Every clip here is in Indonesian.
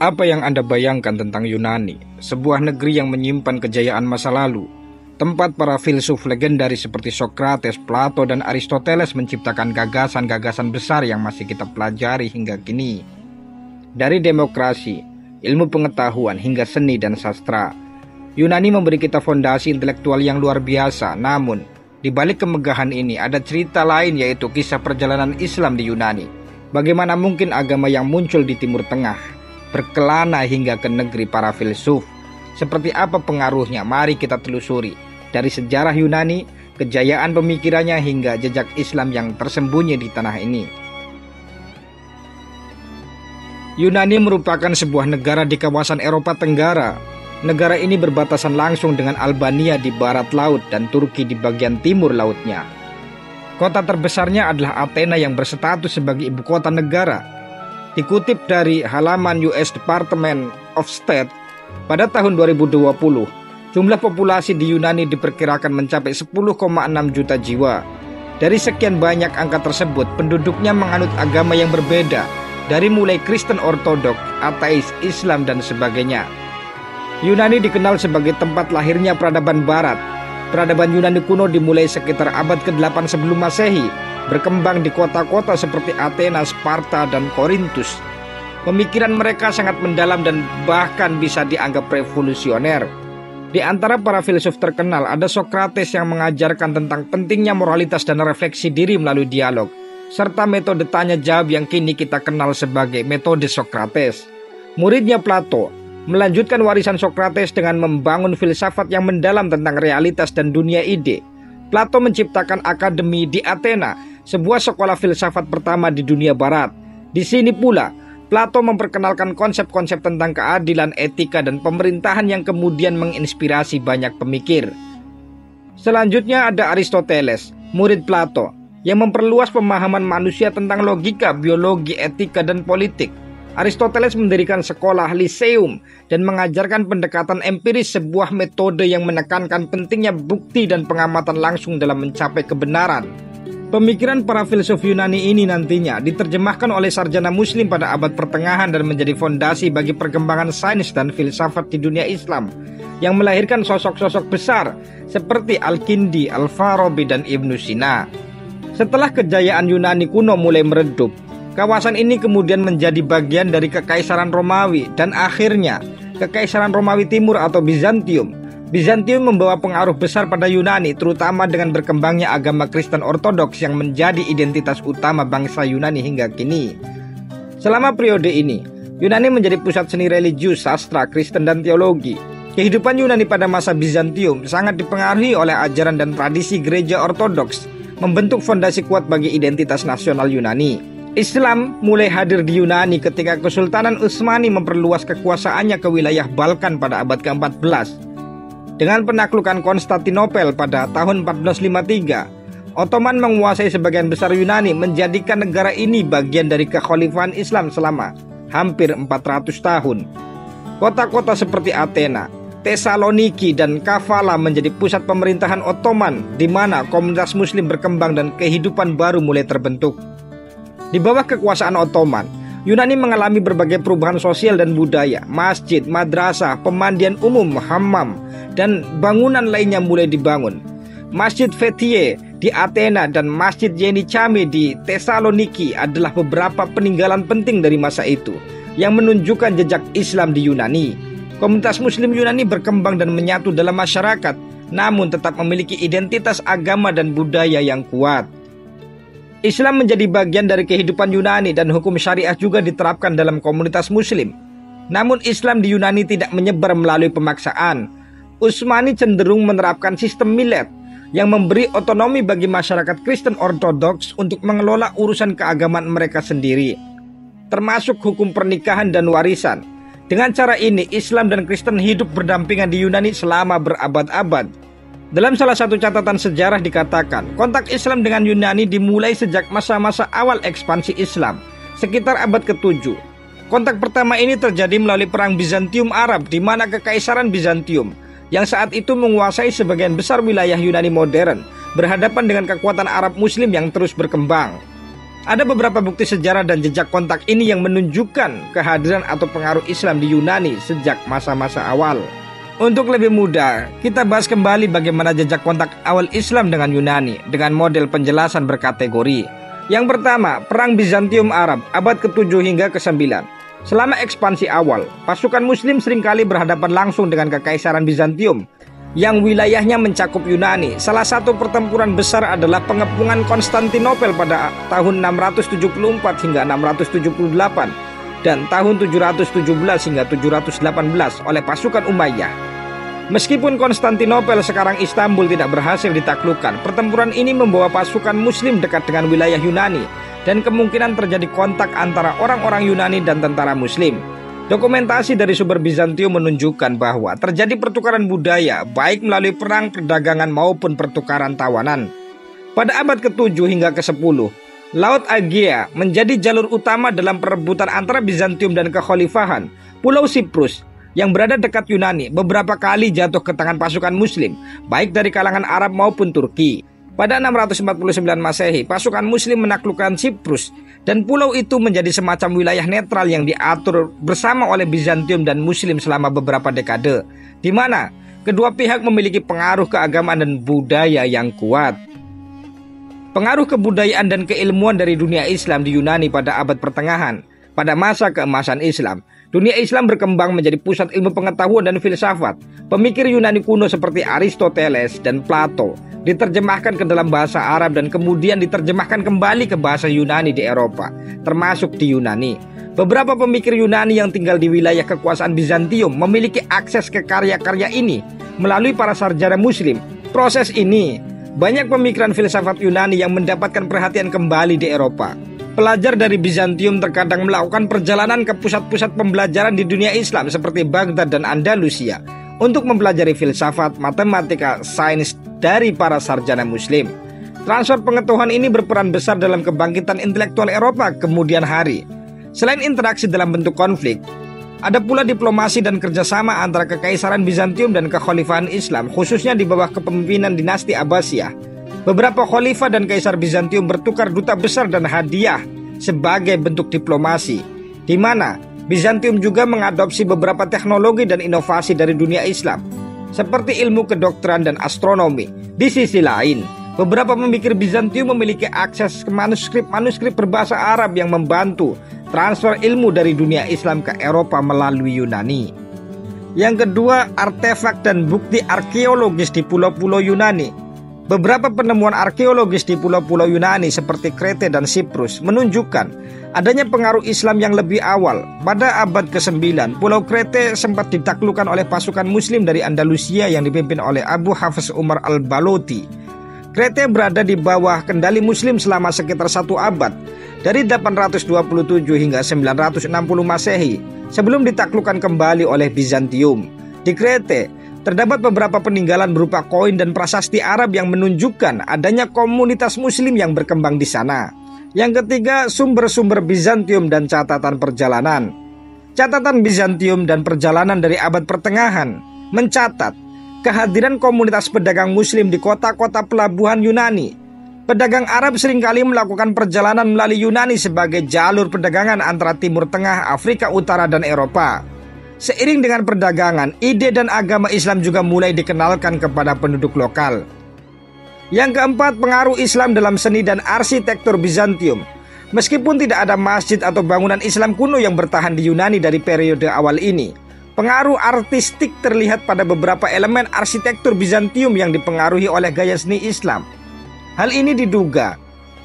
Apa yang Anda bayangkan tentang Yunani, sebuah negeri yang menyimpan kejayaan masa lalu, tempat para filsuf legendaris seperti Socrates, Plato, dan Aristoteles menciptakan gagasan-gagasan besar yang masih kita pelajari hingga kini. Dari demokrasi, ilmu pengetahuan, hingga seni dan sastra, Yunani memberi kita fondasi intelektual yang luar biasa. Namun, di balik kemegahan ini ada cerita lain, yaitu kisah perjalanan Islam di Yunani. Bagaimana mungkin agama yang muncul di Timur Tengah berkelana hingga ke negeri para filsuf? Seperti apa pengaruhnya? Mari kita telusuri dari sejarah Yunani, kejayaan pemikirannya, hingga jejak Islam yang tersembunyi di tanah ini. Yunani merupakan sebuah negara di kawasan Eropa Tenggara. Negara ini berbatasan langsung dengan Albania di barat laut dan Turki di bagian timur lautnya. Kota terbesarnya adalah Athena yang berstatus sebagai ibu kota negara. Dikutip dari halaman US Department of State, pada tahun 2020, jumlah populasi di Yunani diperkirakan mencapai 10,6 juta jiwa. Dari sekian banyak angka tersebut, penduduknya menganut agama yang berbeda, dari mulai Kristen Ortodok, ateis, Islam, dan sebagainya. Yunani dikenal sebagai tempat lahirnya peradaban Barat. Peradaban Yunani kuno dimulai sekitar abad ke-8 sebelum Masehi, berkembang di kota-kota seperti Athena, Sparta, dan Korintus. Pemikiran mereka sangat mendalam dan bahkan bisa dianggap revolusioner. Di antara para filsuf terkenal ada Socrates yang mengajarkan tentang pentingnya moralitas dan refleksi diri melalui dialog, serta metode tanya jawab yang kini kita kenal sebagai metode Socrates. Muridnya Plato melanjutkan warisan Socrates dengan membangun filsafat yang mendalam tentang realitas dan dunia ide. Plato menciptakan akademi di Athena, sebuah sekolah filsafat pertama di dunia barat. Di sini pula Plato memperkenalkan konsep-konsep tentang keadilan, etika, dan pemerintahan yang kemudian menginspirasi banyak pemikir. Selanjutnya ada Aristoteles, murid Plato, yang memperluas pemahaman manusia tentang logika, biologi, etika, dan politik. Aristoteles mendirikan sekolah Lyceum dan mengajarkan pendekatan empiris, sebuah metode yang menekankan pentingnya bukti dan pengamatan langsung dalam mencapai kebenaran. Pemikiran para filsuf Yunani ini nantinya diterjemahkan oleh sarjana muslim pada abad pertengahan dan menjadi fondasi bagi perkembangan sains dan filsafat di dunia Islam, yang melahirkan sosok-sosok besar seperti Al-Kindi, Al-Farabi, dan Ibnu Sina. Setelah kejayaan Yunani kuno mulai meredup, kawasan ini kemudian menjadi bagian dari Kekaisaran Romawi dan akhirnya Kekaisaran Romawi Timur atau Bizantium. Bizantium membawa pengaruh besar pada Yunani, terutama dengan berkembangnya agama Kristen Ortodoks yang menjadi identitas utama bangsa Yunani hingga kini. Selama periode ini, Yunani menjadi pusat seni religius, sastra, Kristen, dan teologi. Kehidupan Yunani pada masa Bizantium sangat dipengaruhi oleh ajaran dan tradisi gereja Ortodoks, membentuk fondasi kuat bagi identitas nasional Yunani. Islam mulai hadir di Yunani ketika Kesultanan Utsmani memperluas kekuasaannya ke wilayah Balkan pada abad ke-14. Dengan penaklukan Konstantinopel pada tahun 1453, Ottoman menguasai sebagian besar Yunani, menjadikan negara ini bagian dari kekhalifahan Islam selama hampir 400 tahun. Kota-kota seperti Athena, Tesaloniki, dan Kavala menjadi pusat pemerintahan Ottoman, di mana komunitas muslim berkembang dan kehidupan baru mulai terbentuk. Di bawah kekuasaan Ottoman, Yunani mengalami berbagai perubahan sosial dan budaya. Masjid, madrasah, pemandian umum, hammam, dan bangunan lainnya mulai dibangun. Masjid Fethiye di Athena dan Masjid Yenicame di Tesaloniki adalah beberapa peninggalan penting dari masa itu yang menunjukkan jejak Islam di Yunani. Komunitas muslim Yunani berkembang dan menyatu dalam masyarakat, namun tetap memiliki identitas agama dan budaya yang kuat. Islam menjadi bagian dari kehidupan Yunani dan hukum syariah juga diterapkan dalam komunitas muslim. Namun Islam di Yunani tidak menyebar melalui pemaksaan. Utsmani cenderung menerapkan sistem milet yang memberi otonomi bagi masyarakat Kristen Ortodoks untuk mengelola urusan keagamaan mereka sendiri, termasuk hukum pernikahan dan warisan. Dengan cara ini, Islam dan Kristen hidup berdampingan di Yunani selama berabad-abad. Dalam salah satu catatan sejarah dikatakan, kontak Islam dengan Yunani dimulai sejak masa-masa awal ekspansi Islam, sekitar abad ke-7. Kontak pertama ini terjadi melalui perang Bizantium Arab, di mana Kekaisaran Bizantium yang saat itu menguasai sebagian besar wilayah Yunani modern berhadapan dengan kekuatan Arab Muslim yang terus berkembang. Ada beberapa bukti sejarah dan jejak kontak ini yang menunjukkan kehadiran atau pengaruh Islam di Yunani sejak masa-masa awal. Untuk lebih mudah, kita bahas kembali bagaimana jejak kontak awal Islam dengan Yunani dengan model penjelasan berkategori. Yang pertama, Perang Bizantium Arab abad ke-7 hingga ke-9. Selama ekspansi awal, pasukan Muslim seringkali berhadapan langsung dengan Kekaisaran Bizantium yang wilayahnya mencakup Yunani. Salah satu pertempuran besar adalah pengepungan Konstantinopel pada tahun 674 hingga 678 dan tahun 717 hingga 718 oleh pasukan Umayyah. Meskipun Konstantinopel sekarang Istanbul tidak berhasil ditaklukkan, pertempuran ini membawa pasukan Muslim dekat dengan wilayah Yunani dan kemungkinan terjadi kontak antara orang-orang Yunani dan tentara Muslim. Dokumentasi dari sumber Bizantium menunjukkan bahwa terjadi pertukaran budaya baik melalui perang, perdagangan maupun pertukaran tawanan. Pada abad ke-7 hingga ke-10, Laut Aegea menjadi jalur utama dalam perebutan antara Bizantium dan kekhalifahan. Pulau Siprus yang berada dekat Yunani beberapa kali jatuh ke tangan pasukan Muslim, baik dari kalangan Arab maupun Turki. Pada 649 Masehi, pasukan Muslim menaklukkan Siprus dan pulau itu menjadi semacam wilayah netral yang diatur bersama oleh Bizantium dan Muslim selama beberapa dekade, di mana kedua pihak memiliki pengaruh keagamaan dan budaya yang kuat. Pengaruh kebudayaan dan keilmuan dari dunia Islam di Yunani pada abad pertengahan. Pada masa keemasan Islam, dunia Islam berkembang menjadi pusat ilmu pengetahuan dan filsafat. Pemikir Yunani kuno seperti Aristoteles dan Plato diterjemahkan ke dalam bahasa Arab dan kemudian diterjemahkan kembali ke bahasa Yunani di Eropa, termasuk di Yunani. Beberapa pemikir Yunani yang tinggal di wilayah kekuasaan Bizantium memiliki akses ke karya-karya ini melalui para sarjana Muslim. Proses ini, banyak pemikiran filsafat Yunani yang mendapatkan perhatian kembali di Eropa. Pelajar dari Bizantium terkadang melakukan perjalanan ke pusat-pusat pembelajaran di dunia Islam seperti Baghdad dan Andalusia untuk mempelajari filsafat, matematika, sains dari para sarjana Muslim. Transfer pengetahuan ini berperan besar dalam kebangkitan intelektual Eropa kemudian hari. Selain interaksi dalam bentuk konflik, ada pula diplomasi dan kerjasama antara Kekaisaran Bizantium dan Kekhalifahan Islam, khususnya di bawah kepemimpinan dinasti Abbasiyah. Beberapa khalifah dan kaisar Bizantium bertukar duta besar dan hadiah sebagai bentuk diplomasi, di mana Bizantium juga mengadopsi beberapa teknologi dan inovasi dari dunia Islam, seperti ilmu kedokteran dan astronomi. Di sisi lain, beberapa pemikir Bizantium memiliki akses ke manuskrip-manuskrip berbahasa Arab yang membantu transfer ilmu dari dunia Islam ke Eropa melalui Yunani. Yang kedua, artefak dan bukti arkeologis di pulau-pulau Yunani. Beberapa penemuan arkeologis di pulau-pulau Yunani seperti Krete dan Siprus menunjukkan adanya pengaruh Islam yang lebih awal. Pada abad ke-9, Pulau Krete sempat ditaklukkan oleh pasukan Muslim dari Andalusia yang dipimpin oleh Abu Hafs Umar al-Baloti. Krete berada di bawah kendali Muslim selama sekitar 1 abad, dari 827 hingga 960 Masehi, sebelum ditaklukkan kembali oleh Bizantium. Di Krete terdapat beberapa peninggalan berupa koin dan prasasti Arab yang menunjukkan adanya komunitas Muslim yang berkembang di sana. Yang ketiga, sumber-sumber Bizantium dan catatan perjalanan. Catatan Bizantium dan perjalanan dari abad pertengahan mencatat kehadiran komunitas pedagang Muslim di kota-kota pelabuhan Yunani. Pedagang Arab seringkali melakukan perjalanan melalui Yunani sebagai jalur perdagangan antara Timur Tengah, Afrika Utara, dan Eropa. Seiring dengan perdagangan, ide dan agama Islam juga mulai dikenalkan kepada penduduk lokal. Yang keempat, pengaruh Islam dalam seni dan arsitektur Bizantium. Meskipun tidak ada masjid atau bangunan Islam kuno yang bertahan di Yunani dari periode awal ini, pengaruh artistik terlihat pada beberapa elemen arsitektur Bizantium yang dipengaruhi oleh gaya seni Islam. Hal ini diduga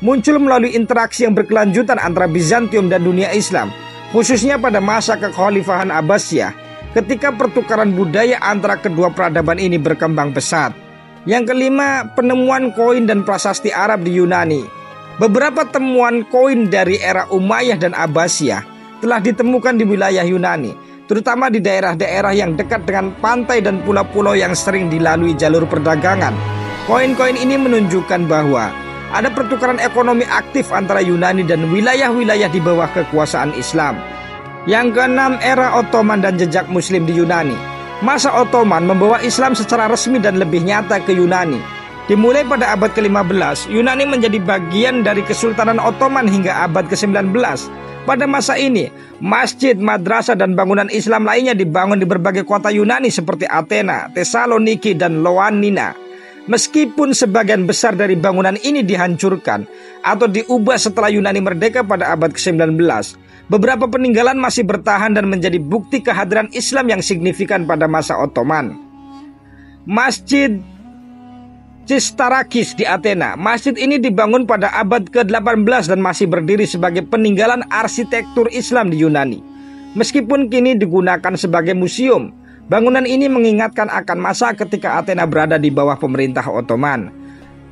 muncul melalui interaksi yang berkelanjutan antara Bizantium dan dunia Islam, khususnya pada masa kekhalifahan Abbasiyah, ketika pertukaran budaya antara kedua peradaban ini berkembang pesat. Yang kelima, penemuan koin dan prasasti Arab di Yunani. Beberapa temuan koin dari era Umayyah dan Abbasiyah telah ditemukan di wilayah Yunani, terutama di daerah-daerah yang dekat dengan pantai dan pulau-pulau yang sering dilalui jalur perdagangan. Koin-koin ini menunjukkan bahwa ada pertukaran ekonomi aktif antara Yunani dan wilayah-wilayah di bawah kekuasaan Islam. Yang keenam, era Ottoman dan jejak Muslim di Yunani. Masa Ottoman membawa Islam secara resmi dan lebih nyata ke Yunani. Dimulai pada abad ke-15, Yunani menjadi bagian dari Kesultanan Ottoman hingga abad ke-19. Pada masa ini, masjid, madrasah, dan bangunan Islam lainnya dibangun di berbagai kota Yunani seperti Athena, Thessaloniki, dan Ioannina. Meskipun sebagian besar dari bangunan ini dihancurkan atau diubah setelah Yunani merdeka pada abad ke-19, beberapa peninggalan masih bertahan dan menjadi bukti kehadiran Islam yang signifikan pada masa Ottoman. Masjid Tsistarakis di Athena. Masjid ini dibangun pada abad ke-18 dan masih berdiri sebagai peninggalan arsitektur Islam di Yunani. Meskipun kini digunakan sebagai museum, bangunan ini mengingatkan akan masa ketika Athena berada di bawah pemerintah Ottoman.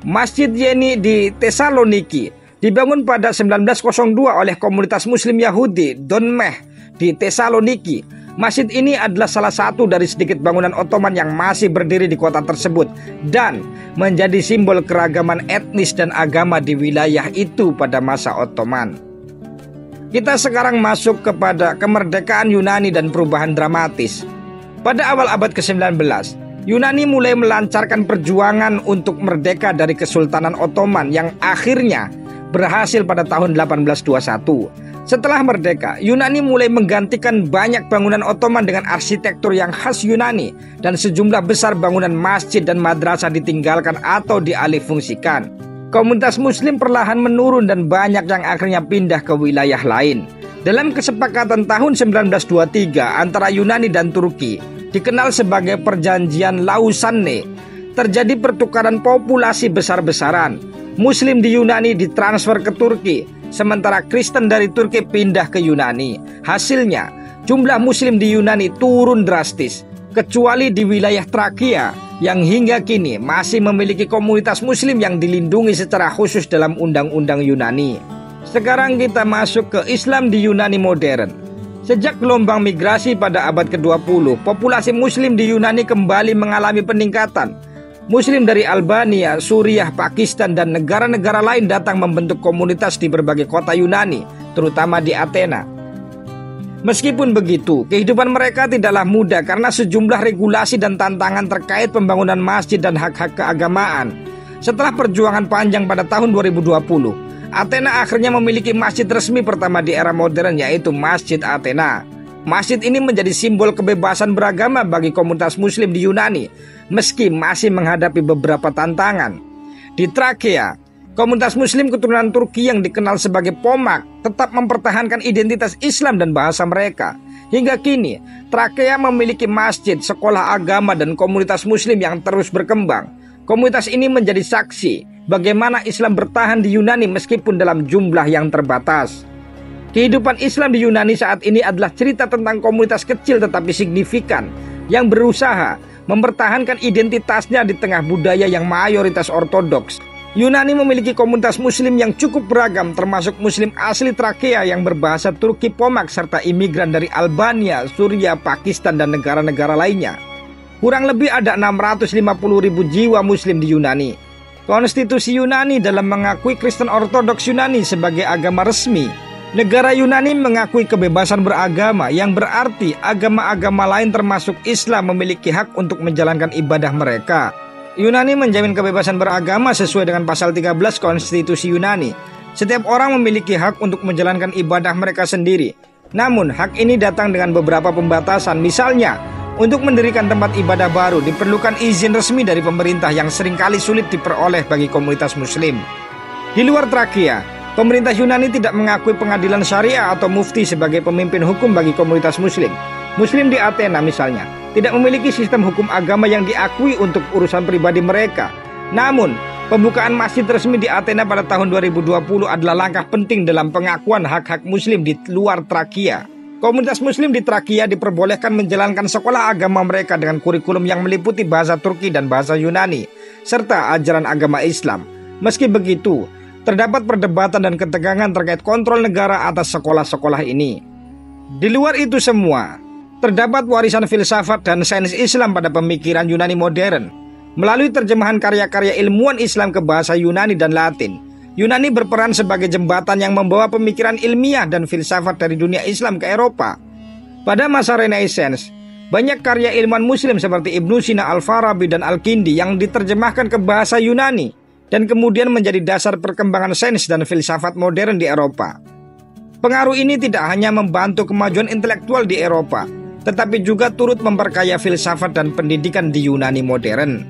Masjid Yeni di Thessaloniki dibangun pada 1902 oleh komunitas Muslim Yahudi Donmeh di Thessaloniki. Masjid ini adalah salah satu dari sedikit bangunan Ottoman yang masih berdiri di kota tersebut dan menjadi simbol keragaman etnis dan agama di wilayah itu pada masa Ottoman. Kita sekarang masuk kepada kemerdekaan Yunani dan perubahan dramatis. Pada awal abad ke-19, Yunani mulai melancarkan perjuangan untuk merdeka dari Kesultanan Ottoman yang akhirnya berhasil pada tahun 1821. Setelah merdeka, Yunani mulai menggantikan banyak bangunan Ottoman dengan arsitektur yang khas Yunani dan sejumlah besar bangunan masjid dan madrasah ditinggalkan atau dialihfungsikan. Komunitas Muslim perlahan menurun dan banyak yang akhirnya pindah ke wilayah lain. Dalam kesepakatan tahun 1923 antara Yunani dan Turki, dikenal sebagai Perjanjian Lausanne, terjadi pertukaran populasi besar-besaran. Muslim di Yunani ditransfer ke Turki, sementara Kristen dari Turki pindah ke Yunani. Hasilnya, jumlah Muslim di Yunani turun drastis, kecuali di wilayah Trakia yang hingga kini masih memiliki komunitas Muslim yang dilindungi secara khusus dalam undang-undang Yunani. Sekarang kita masuk ke Islam di Yunani modern. Sejak gelombang migrasi pada abad ke-20, populasi Muslim di Yunani kembali mengalami peningkatan. Muslim dari Albania, Suriah, Pakistan, dan negara-negara lain datang membentuk komunitas di berbagai kota Yunani, terutama di Athena. Meskipun begitu, kehidupan mereka tidaklah mudah karena sejumlah regulasi dan tantangan terkait pembangunan masjid dan hak-hak keagamaan. Setelah perjuangan panjang pada tahun 2020, Athena akhirnya memiliki masjid resmi pertama di era modern, yaitu Masjid Athena. Masjid ini menjadi simbol kebebasan beragama bagi komunitas Muslim di Yunani, meski masih menghadapi beberapa tantangan. Di Trakia, komunitas Muslim keturunan Turki yang dikenal sebagai Pomak tetap mempertahankan identitas Islam dan bahasa mereka. Hingga kini, Trakia memiliki masjid, sekolah agama, dan komunitas Muslim yang terus berkembang. Komunitas ini menjadi saksi bagaimana Islam bertahan di Yunani meskipun dalam jumlah yang terbatas. Kehidupan Islam di Yunani saat ini adalah cerita tentang komunitas kecil tetapi signifikan yang berusaha mempertahankan identitasnya di tengah budaya yang mayoritas ortodoks. Yunani memiliki komunitas Muslim yang cukup beragam, termasuk Muslim asli Trakia yang berbahasa Turki Pomak serta imigran dari Albania, Suriah, Pakistan, dan negara-negara lainnya. Kurang lebih ada 650.000 jiwa Muslim di Yunani. Konstitusi Yunani dalam mengakui Kristen Ortodoks Yunani sebagai agama resmi. Negara Yunani mengakui kebebasan beragama, yang berarti agama-agama lain termasuk Islam memiliki hak untuk menjalankan ibadah mereka. Yunani menjamin kebebasan beragama sesuai dengan pasal 13 Konstitusi Yunani. Setiap orang memiliki hak untuk menjalankan ibadah mereka sendiri. Namun, hak ini datang dengan beberapa pembatasan. Misalnya, untuk mendirikan tempat ibadah baru diperlukan izin resmi dari pemerintah yang seringkali sulit diperoleh bagi komunitas Muslim. Di luar Trakia, pemerintah Yunani tidak mengakui pengadilan syariah atau mufti sebagai pemimpin hukum bagi komunitas Muslim. Muslim di Athena misalnya tidak memiliki sistem hukum agama yang diakui untuk urusan pribadi mereka. Namun, pembukaan masjid resmi di Athena pada tahun 2020 adalah langkah penting dalam pengakuan hak-hak Muslim di luar Trakia. Komunitas Muslim di Trakia diperbolehkan menjalankan sekolah agama mereka dengan kurikulum yang meliputi bahasa Turki dan bahasa Yunani, serta ajaran agama Islam. Meski begitu, terdapat perdebatan dan ketegangan terkait kontrol negara atas sekolah-sekolah ini. Di luar itu semua, terdapat warisan filsafat dan sains Islam pada pemikiran Yunani modern. Melalui terjemahan karya-karya ilmuwan Islam ke bahasa Yunani dan Latin, Yunani berperan sebagai jembatan yang membawa pemikiran ilmiah dan filsafat dari dunia Islam ke Eropa. Pada masa Renaissance, Banyak karya ilmuwan muslim seperti Ibnu Sina, Al-Farabi, dan Al-Kindi yang diterjemahkan ke bahasa Yunani dan kemudian menjadi dasar perkembangan sains dan filsafat modern di Eropa. Pengaruh ini tidak hanya membantu kemajuan intelektual di Eropa, tetapi juga turut memperkaya filsafat dan pendidikan di Yunani modern.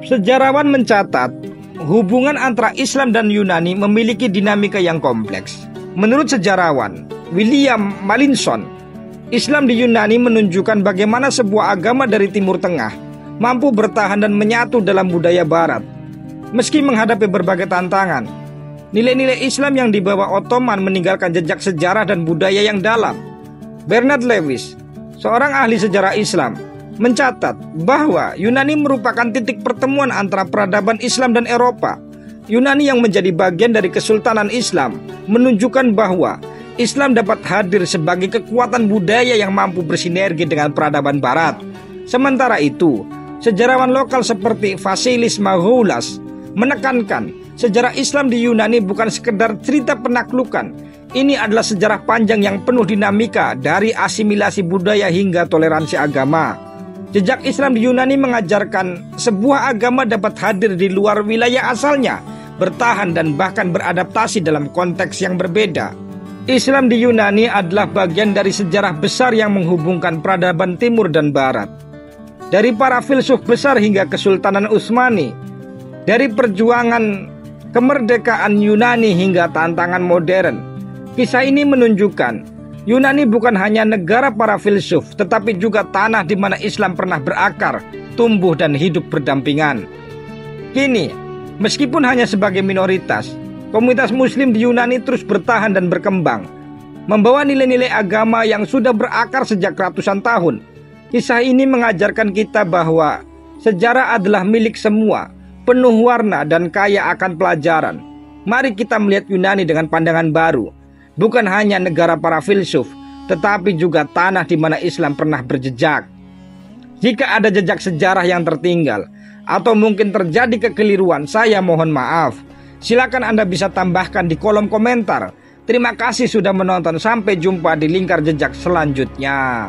Sejarawan mencatat, hubungan antara Islam dan Yunani memiliki dinamika yang kompleks. Menurut sejarawan William Mallinson, Islam di Yunani menunjukkan bagaimana sebuah agama dari Timur Tengah mampu bertahan dan menyatu dalam budaya Barat. Meski menghadapi berbagai tantangan, nilai-nilai Islam yang dibawa Ottoman meninggalkan jejak sejarah dan budaya yang dalam. Bernard Lewis, seorang ahli sejarah Islam, mencatat bahwa Yunani merupakan titik pertemuan antara peradaban Islam dan Eropa. Yunani yang menjadi bagian dari Kesultanan Islam menunjukkan bahwa Islam dapat hadir sebagai kekuatan budaya yang mampu bersinergi dengan peradaban Barat. Sementara itu, sejarawan lokal seperti Vasilis Magoulas menekankan sejarah Islam di Yunani bukan sekedar cerita penaklukan. Ini adalah sejarah panjang yang penuh dinamika dari asimilasi budaya hingga toleransi agama. Jejak Islam di Yunani mengajarkan sebuah agama dapat hadir di luar wilayah asalnya, bertahan dan bahkan beradaptasi dalam konteks yang berbeda. Islam di Yunani adalah bagian dari sejarah besar yang menghubungkan peradaban Timur dan Barat. Dari para filsuf besar hingga Kesultanan Utsmani, dari perjuangan kemerdekaan Yunani hingga tantangan modern. Kisah ini menunjukkan Yunani bukan hanya negara para filsuf, tetapi juga tanah di mana Islam pernah berakar, tumbuh dan hidup berdampingan. Kini, meskipun hanya sebagai minoritas, komunitas Muslim di Yunani terus bertahan dan berkembang, membawa nilai-nilai agama yang sudah berakar sejak ratusan tahun. Kisah ini mengajarkan kita bahwa sejarah adalah milik semua, penuh warna dan kaya akan pelajaran. Mari kita melihat Yunani dengan pandangan baru, bukan hanya negara para filsuf, tetapi juga tanah di mana Islam pernah berjejak. Jika ada jejak sejarah yang tertinggal, atau mungkin terjadi kekeliruan, saya mohon maaf. Silakan Anda bisa tambahkan di kolom komentar. Terima kasih sudah menonton. Sampai jumpa di lingkar jejak selanjutnya.